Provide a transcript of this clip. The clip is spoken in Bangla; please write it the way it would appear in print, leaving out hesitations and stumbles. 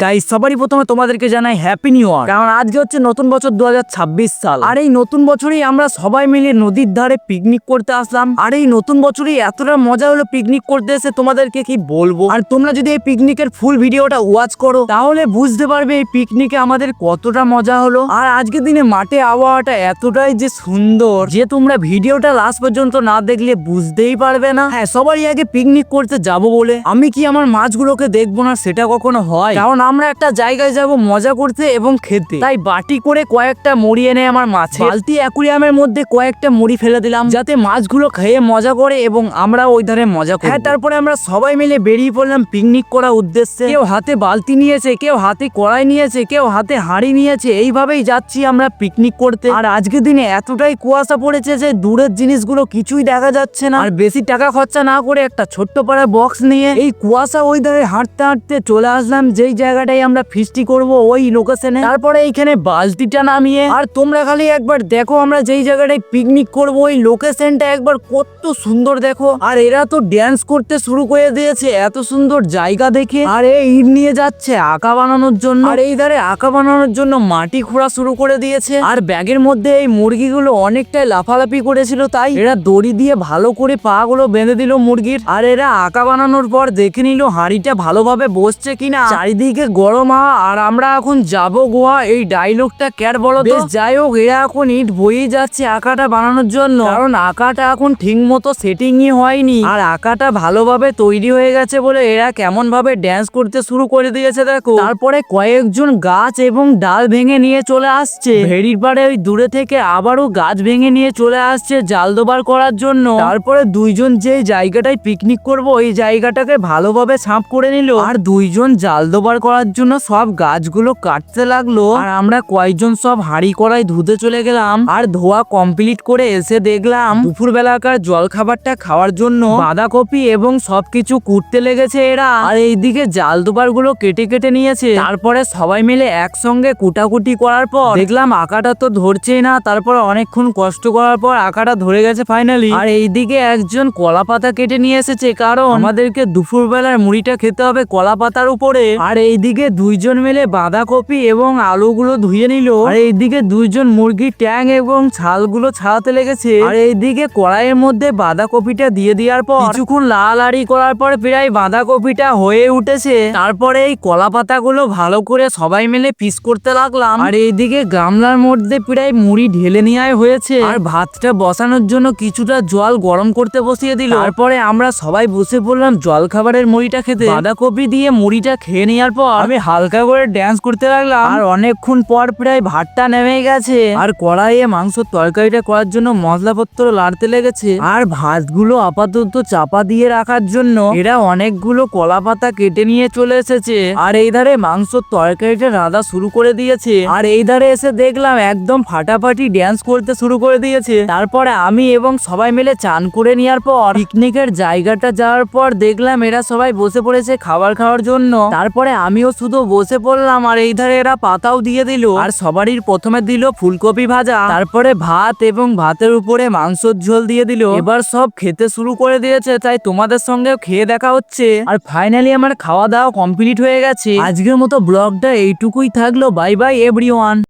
গাইস সবারই প্রথমে তোমাদেরকে জানাই হ্যাপি নিউ ইয়ার। কারণ আজকে হচ্ছে নতুন বছর 2026 সাল। আর এই নতুন বছরেই আমরা সবাই মিলে নদীর ধারে পিকনিক করতে আসলাম। আর এই নতুন বছরেই এতটা মজা হলো পিকনিক করতে এসে, তোমাদেরকে কি বলবো। আর তোমরা যদি এই পিকনিকের ফুল ভিডিওটা ওয়াচ করো তাহলে বুঝতে পারবে এই পিকনিকে আমাদের কতটা মজা হলো। আর আজকের দিনে মাঠে আবহাওয়াটা এতটাই যে সুন্দর যে তোমরা ভিডিওটা লাস্ট পর্যন্ত না দেখলে বুঝতেই পারবে না। হ্যাঁ, সবারই আগে পিকনিক করতে যাব বলে আমি কি আমার মাছগুলোকে দেখবো না সেটা কখনো হয়? কারণ আমরা একটা জায়গায় যাব মজা করতে এবং খেতে, তাই বাটি করে কয়েকটা মুড়ি এনে আমার মাছে বালতি অ্যাকুরিয়ামের মধ্যে কয়েকটা মুড়ি ফেলে দিলাম যাতে মাছগুলো খেয়ে মজা করে এবং আমরা ওই ধারে মজা করি। হ্যাঁ, তারপরে আমরা সবাই মিলে বেরিয়ে পড়লাম পিকনিক করার উদ্দেশ্যে। কেউ হাতে বালতি নিয়েছে, কেউ হাতে কড়াই নিয়েছে, কেউ হাতে হাঁড়ি নিয়েছে। এইভাবেই যাচ্ছি আমরা পিকনিক করতে। আর আজকের দিনে এতটাই কুয়াশা পড়েছে যে দূরের জিনিসগুলো কিছুই দেখা যাচ্ছে না। আর বেশি টাকা খরচা না করে একটা ছোট্ট পাড়া বক্স নিয়ে এই কুয়াশা ওই ধারে হাঁটতে হাঁটতে চলে আসলাম যেই জায়গাটাই আমরা ফিস্টি করব ওই লোকেশনে। তারপরে এইখানে বালতিটা নামিয়ে, আর তোমরা খালি একবার দেখো আমরা যেই জায়গাটায় পিকনিক করব ওই লোকেশনটা একবার কত সুন্দর দেখো। আর এরা তো ড্যান্স করতে শুরু করে দিয়েছে এত সুন্দর জায়গা দেখে। আর এই ইট নিয়ে যাচ্ছে আঁকা বানানোর জন্য, আর এই ধারে আঁকা বানানোর জন্য মাটি খোঁড়া শুরু করে দিয়েছে। আর ব্যাগের মধ্যে এই মুরগিগুলো অনেকটাই লাফালাফি করেছিল, তাই এরা দড়ি দিয়ে ভালো করে পা গুলো বেঁধে দিল মুরগির। আর এরা আঁকা বানানোর পর দেখে নিল হাঁড়িটা ভালোভাবে বসছে কিনা। চারিদিকে গরম হাওয়া। আর আমরা এখন যাব গোয়া, এই ডায়লগটা ক্যার বলো তো। যাই হোক, এরা এখন ইট বয়ে যাচ্ছে আঁকাটা বানানোর জন্য, কারণ আঁকাটা এখন ঠিক মতো সেটিংই হয়নি। আর আঁকাটা ভালোভাবে তৈরি হয়ে গেছে বলে এরা কেমন ভাবে ড্যান্স করতে শুরু করে দিয়েছে দেখো। তারপরে কয়েকজন গাছ এবং ডাল ভেঙে নিয়ে চলে আসছে ভেড়ির পাড়ে। ওই দূরে থেকে আবারও গাছ ভেঙে নিয়ে চলে আসছে জাল দোবার করার জন্য। তারপরে দুইজন যে জায়গাটায় পিকনিক করব ওই জায়গাটাকে ভালোভাবে ছাপ করে নিল। আর দুইজন জাল দোবার করার জন্য সব গাছগুলো কাটতে লাগলো। আর আমরা কয়েকজন সব হাঁড়ি কড়াই ধুতে চলে গেলাম। আর ধোয়া কমপ্লিট করে এসে দেখলাম দুপুর বেলাকার জল খাবারটা খাওয়ার জন্য বাঁধাকপি এবং সবকিছু কুটতে লেগেছে এরা। আর এইদিকে জাল দোবার গুলো কেটে কেটে নিয়েছে। তারপরে সবাই মিলে একসঙ্গে কুটাকুটি করার পর দেখলাম আঁকাটা তো ধরছেই না। তারপরে অনেকক্ষণ কষ্ট করার পর আঁকাটা ধরে গেছে ফাইনালি। আর এইদিকে একজন কলা পাতা কেটে নিয়ে এসেছে, কারণ আমাদেরকে দুপুর বেলার মুড়িটা খেতে হবে কলা পাতার উপরে। আর এইদিকে দুইজন মিলে বাঁধাকপি এবং আলুগুলো ধুয়ে নিল। আর এইদিকে দুইজন মুরগির ট্যাং এবং ছালগুলো ছাড়াতে লেগেছে। আর এইদিকে কড়াইয়ের মধ্যে বাঁধাকপিটা দিয়ে দেওয়ার পর কিছুক্ষণ লাড়ালাড়ি করার পর প্রায় বাঁধাকপিটা হয়ে উঠেছে। তারপরে এই কলা পাতাগুলো ভালো করে সবাই মিলে পিস করতে লাগলাম। আর এইদিকে গামলার মধ্যে প্রায় মুড়ি ঢেলে নেওয়া হয়েছে। আর ভাতটা বসানোর জন্য কিছুটা জল গরম করতে বসিয়ে দিল। তারপরে আমরা সবাই বসে পড়লাম জল খাবারের মুড়িটা খেতে। বাঁধাকপি দিয়ে মুড়িটা খেয়ে নেওয়ার পর আমি হালকা করে ড্যান্স করতে লাগলাম। আর অনেকক্ষণ পর প্রায় ভাতটা নেমে গেছে। আর কড়াইয়ে মাংসের তরকারিটা করার জন্য মশলাপত্র লাড়তে লেগেছে। আর ভাতগুলো আপাতত চাপা দিয়ে রাখার জন্য এরা অনেকগুলো কলা পাতা কেটে নিয়ে চলে এসেছে। আর এই ধারে মাংসের তরকারিটা রাঁধা শুরু করে দিয়েছে। আর এই ধারে এসে দেখলাম একদম ফাটাফাটি ড্যান্স করতে শুরু করে দিয়েছে। তারপরে আমি এবং সবাই মিলে চান করে নেওয়ার পর পিকনিকের জায়গাটা যাওয়ার পর দেখলাম এরা সবাই বসে পড়েছে খাবার খাওয়ার জন্য। তারপরে আমিও শুধু বসে পড়লাম। আর এই ধারে এরা পাতাও দিয়ে দিল। আর সবারই প্রথমে দিল ফুলকপি ভাজা, তারপরে ভাত এবং ভাতের উপরে মাংসের ঝোল দিয়ে দিল। এবার সব খেতে শুরু করে দিয়েছে, তাই তোমাদের সঙ্গে খেয়ে দেখা হচ্ছে। আর ফাইনালি আমার খাওয়া দাওয়া কমপ্লিট হয়ে গেছে। আজকের মতো ব্লগটা এইটুকুই থাকলো। Bye bye everyone.